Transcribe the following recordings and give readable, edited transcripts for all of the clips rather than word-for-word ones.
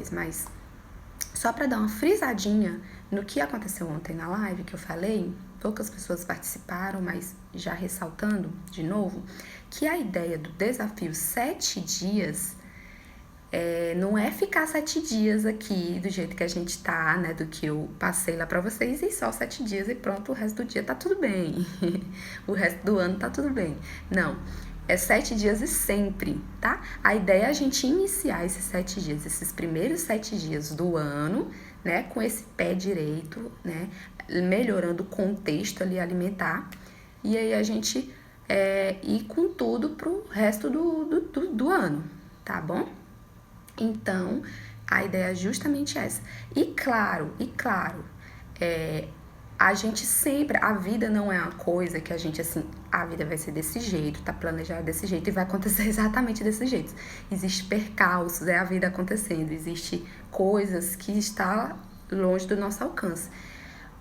Mas só para dar uma frisadinha no que aconteceu ontem na live que eu falei, poucas pessoas participaram, mas já ressaltando de novo, que a ideia do desafio 7 dias não é ficar 7 dias aqui do jeito que a gente tá, né, do que eu passei lá pra vocês, e só 7 dias e pronto, o resto do dia tá tudo bem. O resto do ano tá tudo bem. Não, é 7 dias e sempre, tá? A ideia é a gente iniciar esses 7 dias, esses primeiros 7 dias do ano, né, com esse pé direito, né, melhorando o contexto ali alimentar, e aí a gente ir com tudo pro resto do ano, tá bom? Então, a ideia é justamente essa. E claro, a gente sempre, a vida não é uma coisa que a gente assim, a vida vai ser desse jeito, tá planejada desse jeito e vai acontecer exatamente desse jeito. Existe percalços, é a vida acontecendo, existe coisas que está longe do nosso alcance.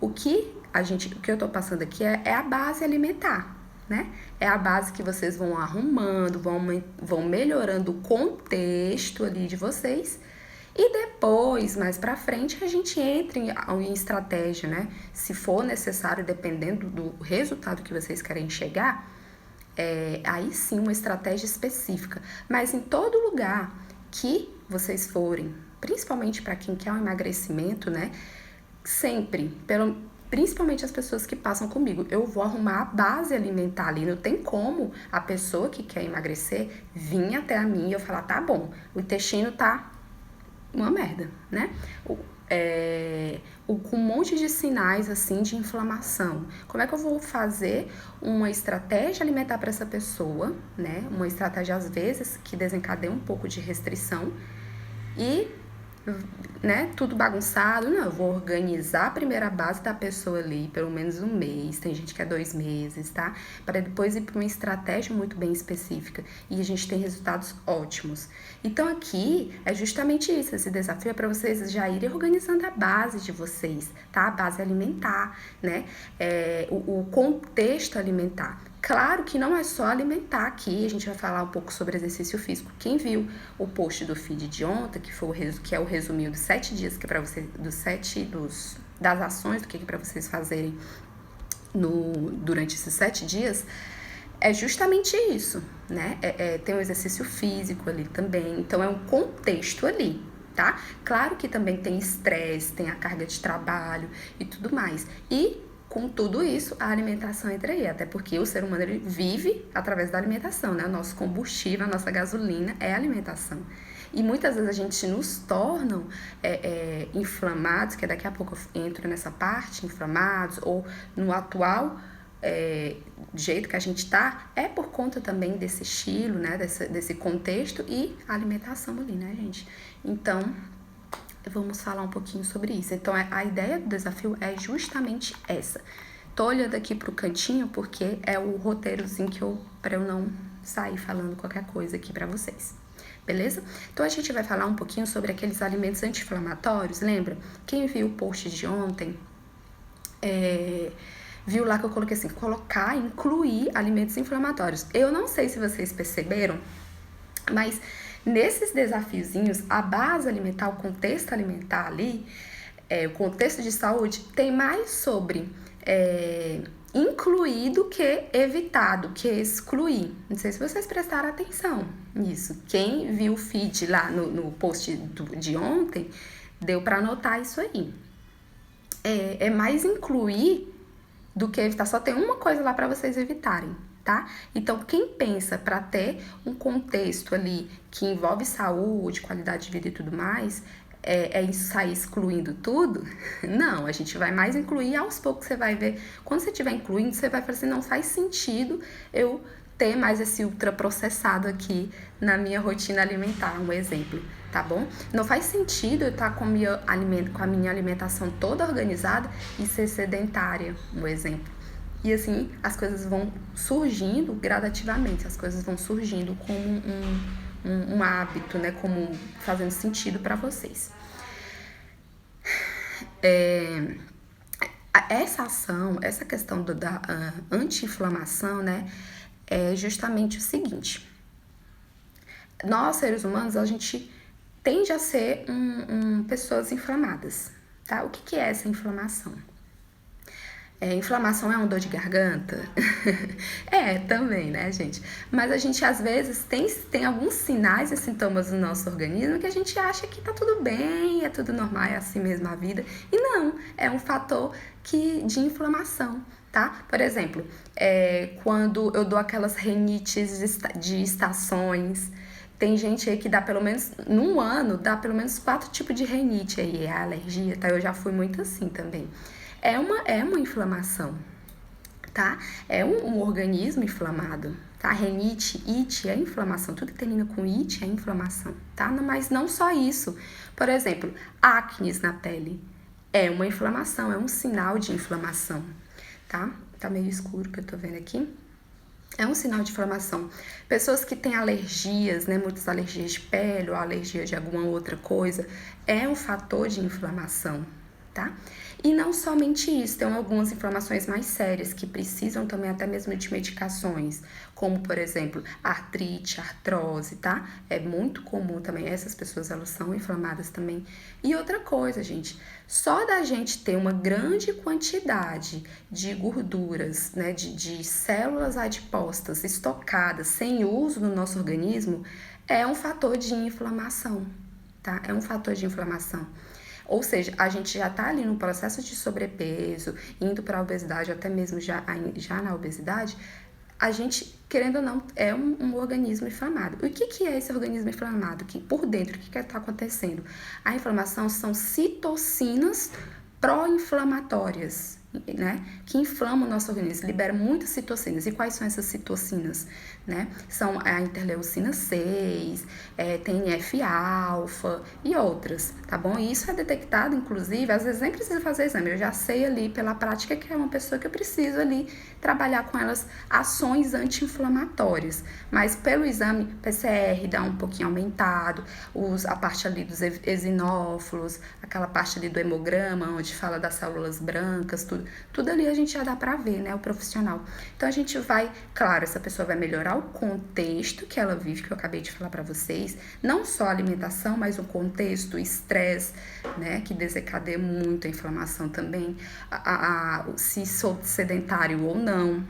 O que eu tô passando aqui é a base alimentar, né? É a base que vocês vão arrumando, vão melhorando o contexto ali de vocês. E depois, mais pra frente, a gente entra em estratégia, né? Se for necessário, dependendo do resultado que vocês querem chegar, aí sim uma estratégia específica. Mas em todo lugar que vocês forem, principalmente para quem quer um emagrecimento, né? Sempre, principalmente as pessoas que passam comigo, eu vou arrumar a base alimentar ali. Não tem como a pessoa que quer emagrecer vir até a mim e eu falar, tá bom, o intestino tá uma merda, né? Com um monte de sinais assim de inflamação. Como é que eu vou fazer uma estratégia alimentar para essa pessoa, né? Uma estratégia às vezes que desencadeia um pouco de restrição e, né, tudo bagunçado. Não, eu vou organizar a primeira base da pessoa ali, pelo menos 1 mês, tem gente que é 2 meses, tá? Para depois ir para uma estratégia muito bem específica e a gente tem resultados ótimos. Então aqui é justamente isso, esse desafio é para vocês já irem organizando a base de vocês, tá? A base alimentar, né? O contexto alimentar. Claro que não é só alimentar aqui, a gente vai falar um pouco sobre exercício físico. Quem viu o post do feed de ontem, que é o resuminho dos 7 dias, que é para você, das ações, do que é para vocês fazerem durante esses 7 dias, é justamente isso, né? Tem um exercício físico ali também, então é um contexto ali, tá? Claro que também tem estresse, tem a carga de trabalho e tudo mais. E com tudo isso, a alimentação entra aí, até porque o ser humano ele vive através da alimentação, né? O nosso combustível, a nossa gasolina é a alimentação. E muitas vezes a gente nos torna inflamados, que daqui a pouco eu entro nessa parte, inflamados, ou no atual jeito que a gente tá, é por conta também desse estilo, né? Desse contexto e a alimentação ali, né, gente? Então, vamos falar um pouquinho sobre isso. Então, a ideia do desafio é justamente essa. Tô olhando aqui pro cantinho porque é o roteirozinho pra eu não sair falando qualquer coisa aqui pra vocês. Beleza? Então, a gente vai falar um pouquinho sobre aqueles alimentos anti-inflamatórios, lembra? Quem viu o post de ontem, viu lá que eu coloquei assim, incluir alimentos inflamatórios. Eu não sei se vocês perceberam, mas nesses desafiozinhos, a base alimentar, o contexto alimentar ali, o contexto de saúde, tem mais sobre incluir do que evitar, do que excluir. Não sei se vocês prestaram atenção nisso. Quem viu o feed lá no post de ontem, deu para anotar isso aí. É mais incluir do que evitar. Só tem uma coisa lá para vocês evitarem, tá? Então, quem pensa para ter um contexto ali que envolve saúde, qualidade de vida e tudo mais, sair excluindo tudo? Não, a gente vai mais incluir, aos poucos você vai ver. Quando você estiver incluindo, você vai falar assim, não faz sentido eu ter mais esse ultraprocessado aqui na minha rotina alimentar, um exemplo, tá bom? Não faz sentido eu estar com a minha alimentação toda organizada e ser sedentária, um exemplo. E assim, as coisas vão surgindo gradativamente, as coisas vão surgindo como um hábito, né? Como fazendo sentido para vocês. Essa ação, essa questão da anti-inflamação, né? É justamente o seguinte. Nós, seres humanos, a gente tende a ser pessoas inflamadas, tá? O que é essa inflamação? Inflamação é uma dor de garganta? Também, né, gente? Mas a gente, às vezes, tem alguns sinais e sintomas no nosso organismo que a gente acha que tá tudo bem, é tudo normal, é assim mesmo a vida. E não, é um fator de inflamação, tá? Por exemplo, quando eu dou aquelas rinites de estações, tem gente aí que dá pelo menos, num ano, dá pelo menos 4 tipos de rinite aí, é alergia, tá? Eu já fui muito assim também. É uma inflamação, tá? É um organismo inflamado, tá? Renite, ite é inflamação, tudo que termina com ite é inflamação, tá? Mas não só isso. Por exemplo, acne na pele é uma inflamação, é um sinal de inflamação, tá? Tá meio escuro que eu tô vendo aqui. É um sinal de inflamação. Pessoas que têm alergias, né, muitas alergias de pele ou alergia de alguma outra coisa, é um fator de inflamação, tá? E não somente isso, tem algumas inflamações mais sérias que precisam também até mesmo de medicações, como por exemplo, artrite, artrose, tá? É muito comum também, essas pessoas elas são inflamadas também. E outra coisa, gente, só da gente ter uma grande quantidade de gorduras, né, de células adiposas estocadas sem uso no nosso organismo, é um fator de inflamação, tá? É um fator de inflamação. Ou seja, a gente já tá ali no processo de sobrepeso, indo para a obesidade, até mesmo já na obesidade, a gente, querendo ou não, é um organismo inflamado. E o que é esse organismo inflamado? Que por dentro, o que está acontecendo? A inflamação são citocinas pró-inflamatórias, né? Que inflamam o nosso organismo, liberam muitas citocinas. E quais são essas citocinas? Né? São a interleucina 6, TNF-alfa e outras, tá bom? E isso é detectado, inclusive, às vezes nem precisa fazer exame, eu já sei ali pela prática que é uma pessoa que eu preciso ali trabalhar com elas ações anti-inflamatórias, mas pelo exame PCR dá um pouquinho aumentado, a parte ali dos eosinófilos, aquela parte ali do hemograma, onde fala das células brancas, tudo ali a gente já dá pra ver, né, o profissional. Então a gente vai, claro, essa pessoa vai melhorar o contexto que ela vive, que eu acabei de falar para vocês, não só a alimentação, mas o contexto, o estresse, né, que desencadeia muito a inflamação também, se sou sedentário ou não,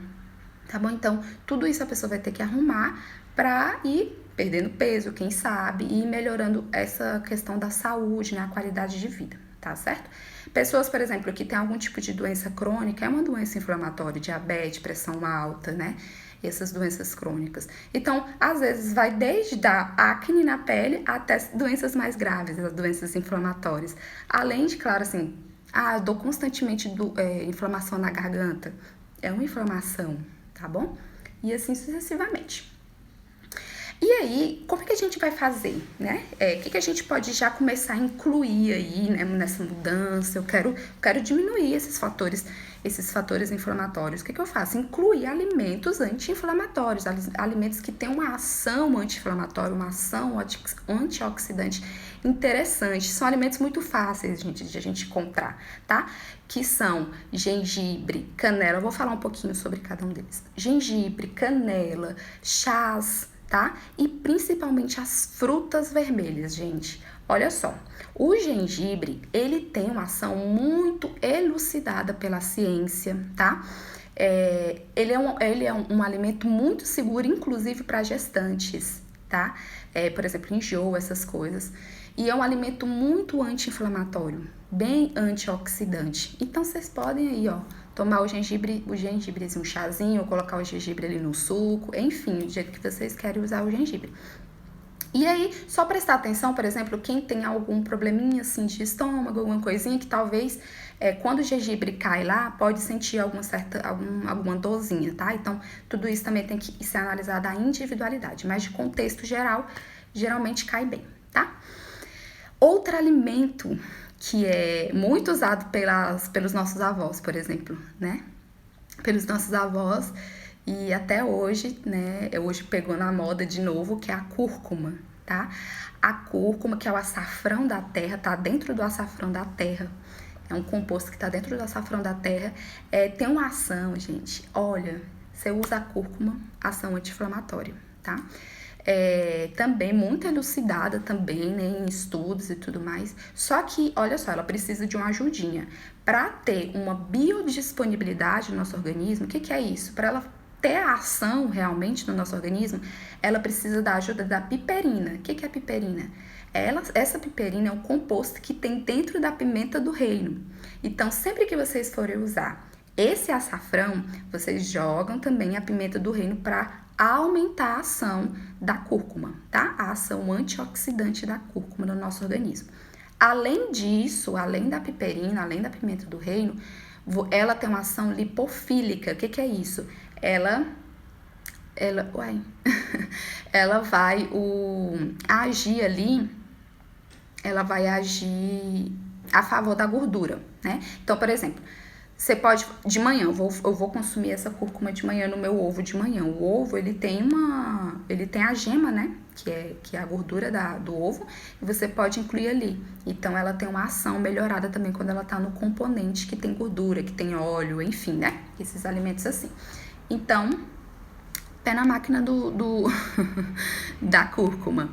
tá bom? Então, tudo isso a pessoa vai ter que arrumar para ir perdendo peso, quem sabe, e melhorando essa questão da saúde, né, a qualidade de vida, tá certo? Pessoas, por exemplo, que têm algum tipo de doença crônica, é uma doença inflamatória, diabetes, pressão alta, né? Essas doenças crônicas. Então, às vezes, vai desde a acne na pele até doenças mais graves, as doenças inflamatórias. Além de, claro, assim, eu dou constantemente inflamação na garganta. É uma inflamação, tá bom? E assim sucessivamente. E aí, como é que a gente vai fazer, né? O que a gente pode já começar a incluir aí, né, nessa mudança? Eu quero diminuir esses fatores inflamatórios. O que eu faço? Incluir alimentos anti-inflamatórios, alimentos que têm uma ação anti-inflamatória, uma ação antioxidante interessante. São alimentos muito fáceis, gente, de a gente encontrar, tá? Que são gengibre, canela. Eu vou falar um pouquinho sobre cada um deles. Gengibre, canela, chás, tá? E principalmente as frutas vermelhas, gente. Olha só, o gengibre, ele tem uma ação muito elucidada pela ciência, tá? Ele é um alimento muito seguro, inclusive para gestantes, tá? Por exemplo, enjoo, essas coisas. E é um alimento muito anti-inflamatório, bem antioxidante. Então, vocês podem aí, ó, tomar o gengibrezinho, um chazinho, ou colocar o gengibre ali no suco, enfim, do jeito que vocês querem usar o gengibre. E aí, só prestar atenção, por exemplo, quem tem algum probleminha assim de estômago, alguma coisinha que talvez quando o gengibre cai lá, pode sentir alguma dorzinha, tá? Então, tudo isso também tem que ser analisado a individualidade, mas de contexto geral, geralmente cai bem, tá? Outro alimento que é muito usado pelos nossos avós, por exemplo, né? Pelos nossos avós e até hoje, né? Hoje pegou na moda de novo, que é a cúrcuma, tá? A cúrcuma, que é o açafrão da terra, tá dentro do açafrão da terra. É um composto que tá dentro do açafrão da terra. Tem uma ação, gente, olha, você usa a cúrcuma, ação anti-inflamatória, tá? também muito elucidada também, né, em estudos e tudo mais. Só que, olha só, ela precisa de uma ajudinha. Para ter uma biodisponibilidade no nosso organismo, o que é isso? Para ela ter a ação realmente no nosso organismo, ela precisa da ajuda da piperina. O que é a piperina? Essa piperina é um composto que tem dentro da pimenta do reino. Então, sempre que vocês forem usar esse açafrão, vocês jogam também a pimenta do reino para aumentar a ação da cúrcuma, tá? A ação antioxidante da cúrcuma no nosso organismo. Além disso, além da piperina, além da pimenta do reino, ela tem uma ação lipofílica. O que é isso? Ela vai agir ali, ela vai agir a favor da gordura, né? Então, por exemplo, você pode, de manhã, eu vou consumir essa cúrcuma de manhã no meu ovo de manhã. O ovo, ele tem a gema, né? Que é a gordura do ovo, e você pode incluir ali. Então, ela tem uma ação melhorada também quando ela tá no componente que tem gordura, que tem óleo, enfim, né? Esses alimentos assim. Então, pé na máquina da cúrcuma.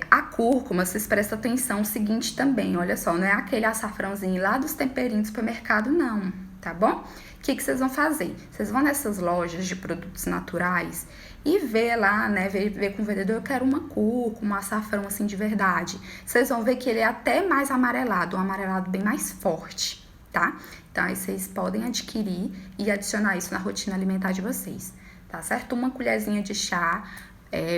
A cúrcuma, vocês prestam atenção o seguinte também, olha só, não é aquele açafrãozinho lá dos temperinhos do supermercado, não, tá bom? O que vocês vão fazer? Vocês vão nessas lojas de produtos naturais e ver lá, né, ver com o vendedor, eu quero uma cúrcuma, um açafrão assim de verdade. Vocês vão ver que ele é até mais amarelado, um amarelado bem mais forte, tá? Então, aí vocês podem adquirir e adicionar isso na rotina alimentar de vocês, tá certo? Uma colherzinha de chá,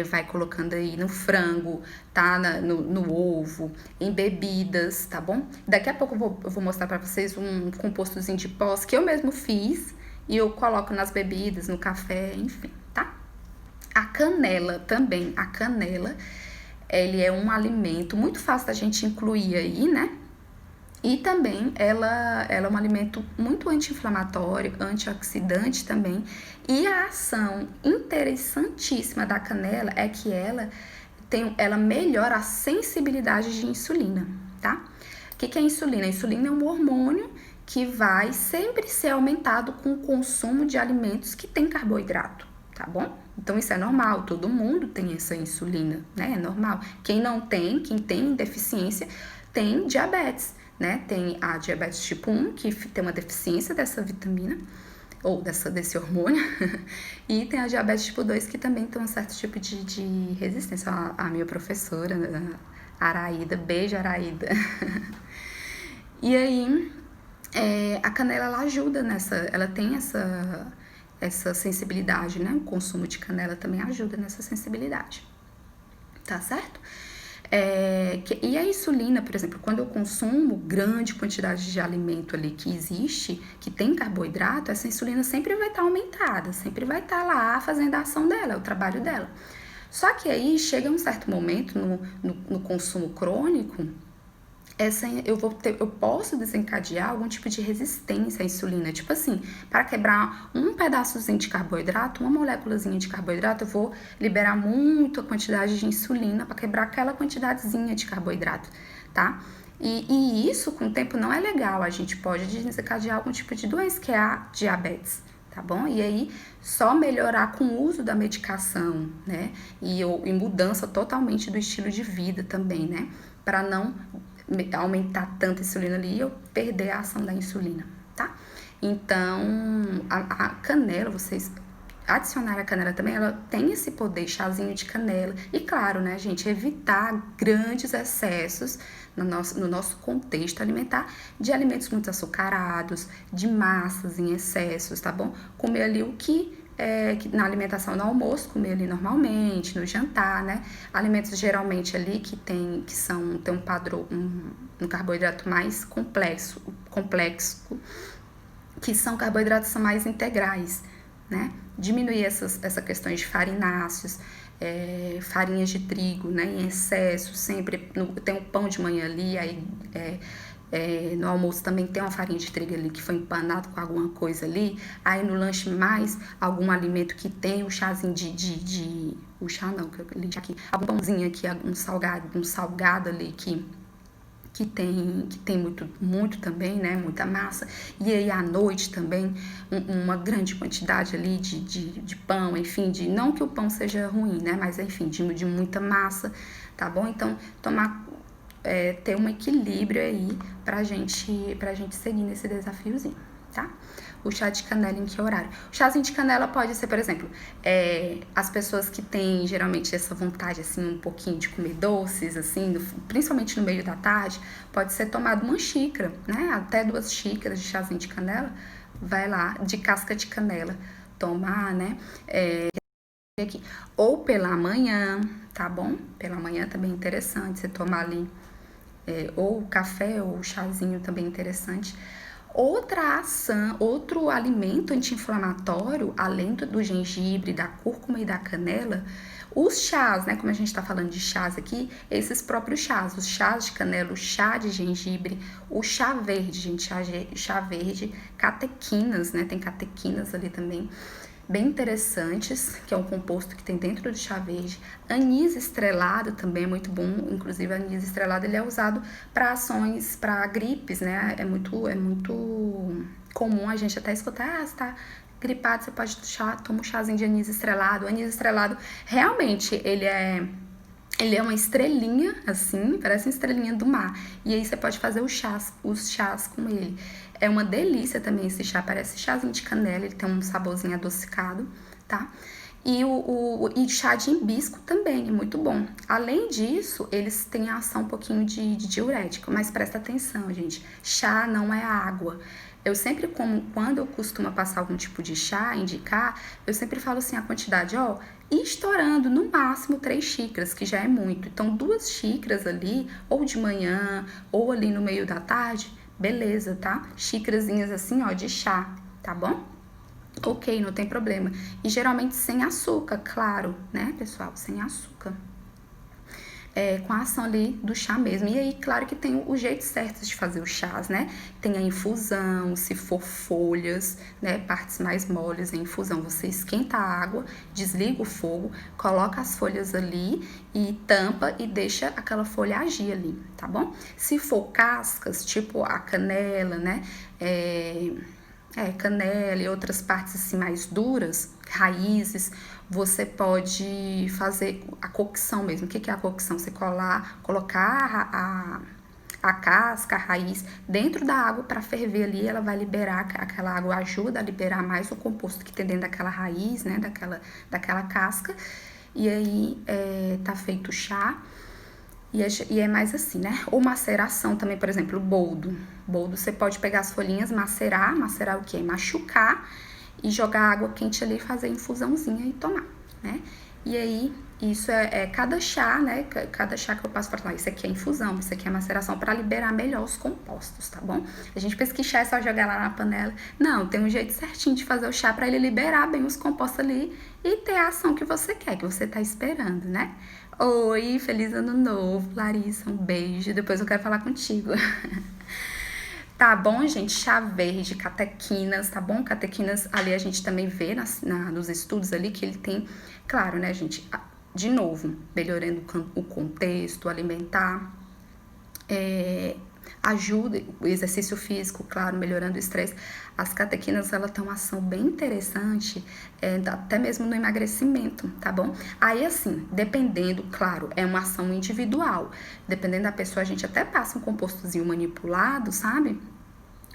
vai colocando aí no frango, tá? No ovo, em bebidas, tá bom? Daqui a pouco eu vou mostrar pra vocês um compostozinho de pós que eu mesmo fiz e eu coloco nas bebidas, no café, enfim, tá? A canela também, ele é um alimento muito fácil da gente incluir aí, né? E também ela é um alimento muito anti-inflamatório, antioxidante também. E a ação interessantíssima da canela é que ela melhora a sensibilidade de insulina, tá? O que é insulina? A insulina é um hormônio que vai sempre ser aumentado com o consumo de alimentos que tem carboidrato, tá bom? Então isso é normal, todo mundo tem essa insulina, né? É normal. Quem tem deficiência, tem diabetes, né? Tem a diabetes tipo 1, que tem uma deficiência dessa vitamina, ou desse hormônio, e tem a diabetes tipo 2, que também tem um certo tipo de resistência. A minha professora, a Araída, beijo Araída. E aí, a canela, ela ajuda ela tem essa sensibilidade, né? O consumo de canela também ajuda nessa sensibilidade, tá certo? E a insulina, por exemplo, quando eu consumo grande quantidade de alimento ali que existe, que tem carboidrato, essa insulina sempre vai estar aumentada, sempre vai estar lá fazendo a ação dela, o trabalho dela. Só que aí chega um certo momento no consumo crônico, eu posso desencadear algum tipo de resistência à insulina. Tipo assim, para quebrar um pedaçozinho de carboidrato, uma moléculazinha de carboidrato, eu vou liberar muita quantidade de insulina para quebrar aquela quantidadezinha de carboidrato, tá? E isso, com o tempo, não é legal. A gente pode desencadear algum tipo de doença, que é a diabetes, tá bom? E aí, só melhorar com o uso da medicação, né? E mudança totalmente do estilo de vida também, né? Para não aumentar tanto a insulina ali e eu perder a ação da insulina, tá? Então, a canela, vocês adicionar a canela também, ela tem esse poder, chazinho de canela. E claro, né, gente, evitar grandes excessos no nosso contexto alimentar de alimentos muito açucarados, de massas em excessos, tá bom? Comer ali o que na alimentação no almoço, comer ali normalmente, no jantar, né? Alimentos geralmente ali que tem um padrão, um carboidrato mais complexo, que são carboidratos são mais integrais, né? Diminuir essa questão de farináceos, farinhas de trigo, né? Em excesso, sempre tem um pão de manhã ali, aí no almoço também tem uma farinha de trigo ali que foi empanado com alguma coisa ali, aí no lanche mais algum alimento que tem o chazinho o chá não, que eu li aqui, algum pãozinho aqui, um salgado ali que que tem muito também, né, muita massa, e aí à noite também uma grande quantidade ali de pão, enfim, não que o pão seja ruim, né, mas enfim, de muita massa, tá bom? Então, ter um equilíbrio aí pra gente seguir nesse desafiozinho, tá? O chá de canela em que horário? O chazinho de canela pode ser, por exemplo, as pessoas que têm geralmente essa vontade, assim, um pouquinho de comer doces, assim, principalmente no meio da tarde, pode ser tomado uma xícara, né? Até 2 xícaras de chazinho de canela, vai lá, de casca de canela, tomar, né? Aqui. Ou pela manhã, tá bom? Pela manhã também é interessante você tomar ali, ou o café ou o chazinho também é interessante. Outra ação, outro alimento anti-inflamatório, além do gengibre, da cúrcuma e da canela, os chás, né? Como a gente tá falando de chás aqui, esses próprios chás, os chás de canela, o chá de gengibre, o chá verde, gente, chá verde, catequinas, né? Tem catequinas ali também, bem interessantes, que é um composto que tem dentro do chá verde. Anis estrelado também é muito bom, inclusive anis estrelado ele é usado para ações, para gripes, né? É muito comum a gente até escutar, você tá gripado, você pode tomar um chazinho de anis estrelado. O anis estrelado, realmente, ele é uma estrelinha, assim, parece uma estrelinha do mar. E aí você pode fazer os chás com ele. É uma delícia também esse chá, parece chazinho de canela, ele tem um saborzinho adocicado, tá? E chá de hibisco também é muito bom. Além disso, eles têm ação um pouquinho de diurético, mas presta atenção, gente. Chá não é água. Eu sempre, quando eu costumo passar algum tipo de chá, indicar, eu sempre falo assim, a quantidade, estourando no máximo 3 xícaras, que já é muito. Então, 2 xícaras ali, ou de manhã, ou ali no meio da tarde, beleza, tá? Xícarazinhas assim, de chá, tá bom? Ok, não tem problema. E geralmente sem açúcar, claro, né, pessoal? Sem açúcar. Com a ação ali do chá mesmo. E aí, claro que tem o jeito certo de fazer os chás, né? Tem a infusão, se for folhas, né? Partes mais moles, a infusão. Você esquenta a água, desliga o fogo, coloca as folhas ali e tampa e deixa aquela folha agir ali, tá bom? Se for cascas, tipo a canela, né? Canela e outras partes assim mais duras, raízes, você pode fazer a cocção mesmo. O que é a cocção? Você colocar a casca, a raiz dentro da água para ferver ali, ela vai liberar, aquela água ajuda a liberar mais o composto que tem dentro daquela raiz, né, daquela casca, e aí tá feito o chá. E é mais assim, né? Ou maceração também, por exemplo, o boldo. Boldo você pode pegar as folhinhas, macerar o quê? Machucar e jogar água quente ali, fazer infusãozinha e tomar, né? E aí, isso cada chá, né? Cada chá que eu passo para falar, isso aqui é infusão, isso aqui é maceração, para liberar melhor os compostos, tá bom? A gente pensa que chá é só jogar lá na panela. Não, tem um jeito certinho de fazer o chá para ele liberar bem os compostos ali e ter a ação que você quer, que você tá esperando, né? Oi, feliz ano novo, Larissa, um beijo. Depois eu quero falar contigo. Tá bom, gente? Chá verde, catequinas, tá bom? Catequinas, ali a gente também vê nos estudos ali que ele tem, claro, né, gente? De novo, melhorando o contexto alimentar, ajuda o exercício físico, claro, melhorando o estresse. As catequinas, ela tem uma ação bem interessante, até mesmo no emagrecimento, tá bom? Aí, assim, dependendo, claro, é uma ação individual. Dependendo da pessoa, a gente até passa um compostozinho manipulado, sabe?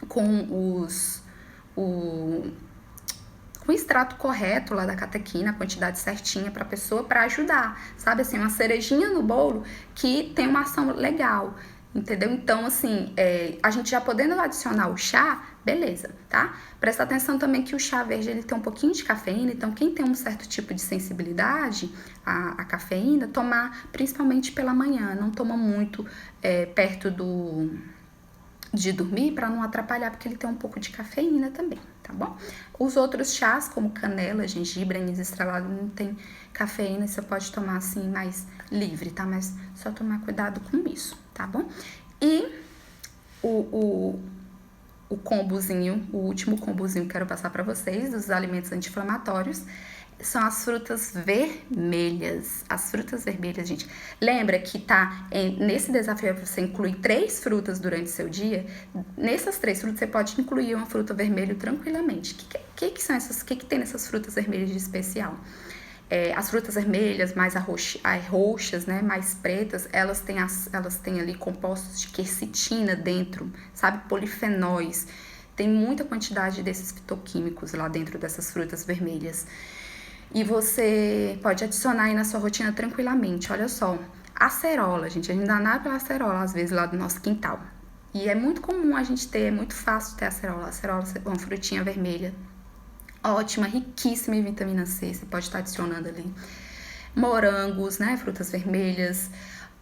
Com o extrato correto lá da catequina, a quantidade certinha para a pessoa, para ajudar, sabe? Assim, uma cerejinha no bolo que tem uma ação legal, entendeu? Então, assim, a gente já podendo adicionar o chá, beleza, tá? Presta atenção também que o chá verde, ele tem um pouquinho de cafeína, então quem tem um certo tipo de sensibilidade à cafeína, tomar principalmente pela manhã, não toma muito perto de dormir para não atrapalhar, porque ele tem um pouco de cafeína também, tá bom? Os outros chás, como canela, gengibre, anis estrelado, não tem cafeína, você pode tomar assim mais livre, tá? Mas só tomar cuidado com isso, tá bom? E o combozinho, o último combozinho que eu quero passar para vocês dos alimentos anti-inflamatórios são as frutas vermelhas. As frutas vermelhas, gente. Lembra que nesse desafio você inclui 3 frutas durante seu dia? Nessas 3 frutas, você pode incluir uma fruta vermelha tranquilamente. Que são essas? O que tem nessas frutas vermelhas de especial? As frutas vermelhas mais roxas, né, mais pretas, elas têm ali compostos de quercetina dentro, sabe? Polifenóis. Tem muita quantidade desses fitoquímicos lá dentro dessas frutas vermelhas. E você pode adicionar aí na sua rotina tranquilamente. Olha só, acerola, gente. A gente dá nada pela acerola, às vezes, lá do nosso quintal. E é muito comum a gente ter, é muito fácil ter acerola. Acerola é uma frutinha vermelha. Ótima, riquíssima em vitamina C. Você pode estar adicionando ali. Morangos, né? Frutas vermelhas.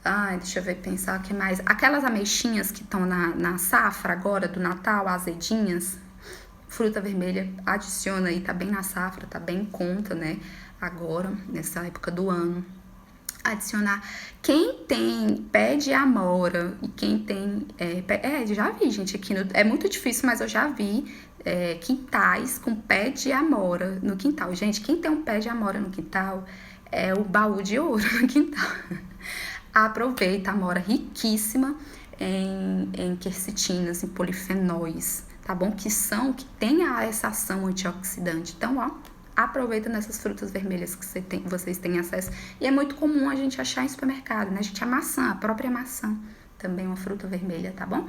Ai, deixa eu ver, pensar o que mais. Aquelas ameixinhas que estão na safra agora, do Natal, azedinhas. Fruta vermelha, adiciona aí, tá bem na safra, tá bem em conta, né? Agora, nessa época do ano. Adicionar. Quem tem pé de amora e quem tem... já vi, gente, aqui é muito difícil, mas eu já vi quintais com pé de amora no quintal. Gente, quem tem um pé de amora no quintal é o baú de ouro no quintal. Aproveita, amora riquíssima em quercetinas, em polifenóis, tá bom? Que tem essa ação antioxidante. Então, ó, aproveita nessas frutas vermelhas que vocês têm acesso. E é muito comum a gente achar em supermercado, né? A própria maçã, também é uma fruta vermelha, tá bom?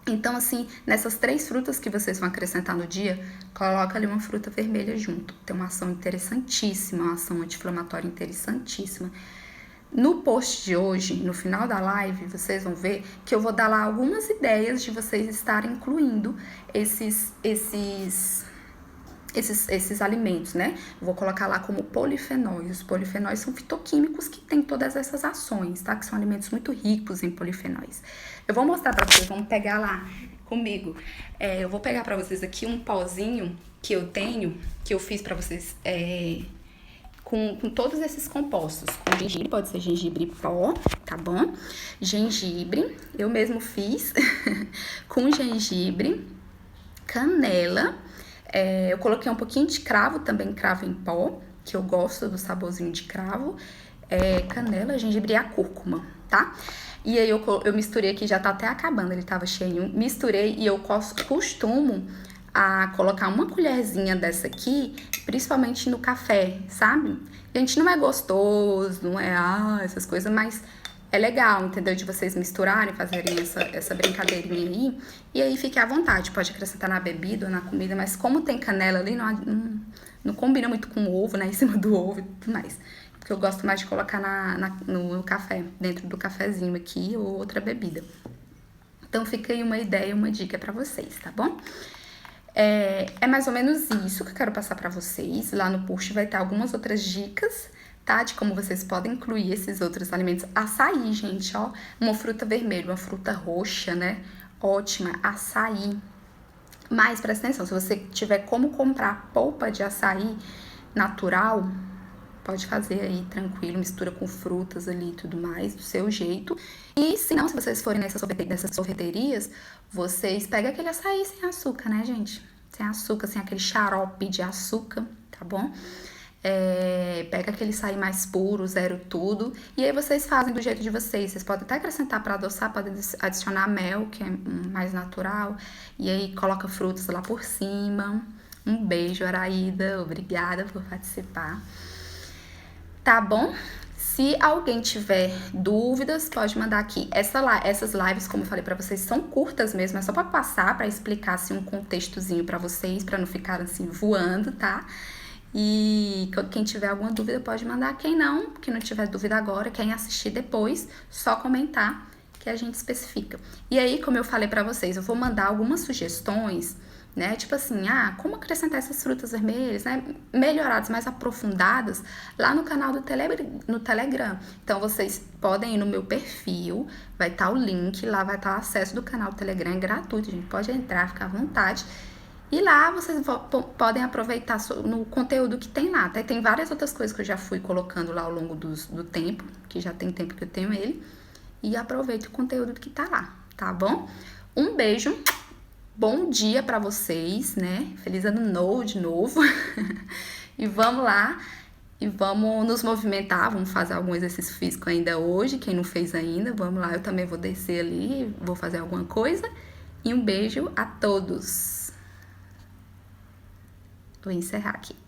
Então, assim, nessas 3 frutas que vocês vão acrescentar no dia, coloca ali uma fruta vermelha junto. Tem uma ação interessantíssima, uma ação anti-inflamatória interessantíssima. No post de hoje, no final da live, vocês vão ver que eu vou dar lá algumas ideias de vocês estarem incluindo esses alimentos, né? Vou colocar lá como polifenóis. Os polifenóis são fitoquímicos que têm todas essas ações, tá? Que são alimentos muito ricos em polifenóis. Eu vou mostrar pra vocês, vamos pegar lá comigo. Eu vou pegar pra vocês aqui um pozinho que eu tenho, que eu fiz pra vocês... Com todos esses compostos, com gengibre, pode ser gengibre pó, tá bom? Gengibre, eu mesmo fiz, com gengibre, canela, eu coloquei um pouquinho de cravo, também cravo em pó, que eu gosto do saborzinho de cravo, canela, gengibre e a cúrcuma, tá? E aí eu misturei aqui, já tá até acabando, ele tava cheio, misturei e eu costumo a colocar uma colherzinha dessa aqui, principalmente no café, sabe? Gente, não é gostoso, não é essas coisas, mas é legal, entendeu? De vocês misturarem, fazerem essa brincadeirinha aí. E aí fique à vontade, pode acrescentar na bebida ou na comida, mas como tem canela ali, não combina muito com o ovo, né? Em cima do ovo e tudo mais. Porque eu gosto mais de colocar no café, dentro do cafezinho aqui ou outra bebida. Então fica aí uma ideia, uma dica pra vocês, tá bom? É mais ou menos isso que eu quero passar pra vocês. Lá no post vai ter algumas outras dicas, tá? De como vocês podem incluir esses outros alimentos. Açaí, gente, ó. Uma fruta vermelha, uma fruta roxa, né? Ótima, açaí. Mas presta atenção, se você tiver como comprar polpa de açaí natural, pode fazer aí tranquilo, mistura com frutas ali e tudo mais, do seu jeito. E se não, se vocês forem nessas sorveterias, vocês pegam aquele açaí sem açúcar, né, gente? Sem açúcar, sem aquele xarope de açúcar, tá bom? Pega aquele açaí mais puro, zero tudo. E aí vocês fazem do jeito de vocês. Vocês podem até acrescentar para adoçar, podem adicionar mel, que é mais natural. E aí coloca frutas lá por cima. Um beijo, Araída. Obrigada por participar. Tá bom? Se alguém tiver dúvidas, pode mandar aqui. Essas lives, como eu falei pra vocês, são curtas mesmo. É só pra passar, pra explicar assim, um contextozinho pra vocês, pra não ficar assim voando, tá? E quem tiver alguma dúvida pode mandar. Quem não tiver dúvida agora, quem assistir depois, só comentar que a gente especifica. E aí, como eu falei pra vocês, eu vou mandar algumas sugestões, né? Tipo assim, como acrescentar essas frutas vermelhas, né? Melhoradas, mais aprofundadas, lá no canal no Telegram. Então, vocês podem ir no meu perfil, vai estar o link, lá vai estar o acesso do canal do Telegram, é gratuito, gente. Pode entrar, ficar à vontade. E lá vocês podem aproveitar no conteúdo que tem lá, tá? E tem várias outras coisas que eu já fui colocando lá ao longo do tempo, que já tem tempo que eu tenho ele. E aproveite o conteúdo que tá lá, tá bom? Um beijo, bom dia pra vocês, né? Feliz ano novo de novo. E vamos lá e vamos nos movimentar, vamos fazer algum exercício físico ainda hoje, quem não fez ainda, vamos lá, eu também vou descer ali, vou fazer alguma coisa. E um beijo a todos. Vou encerrar aqui.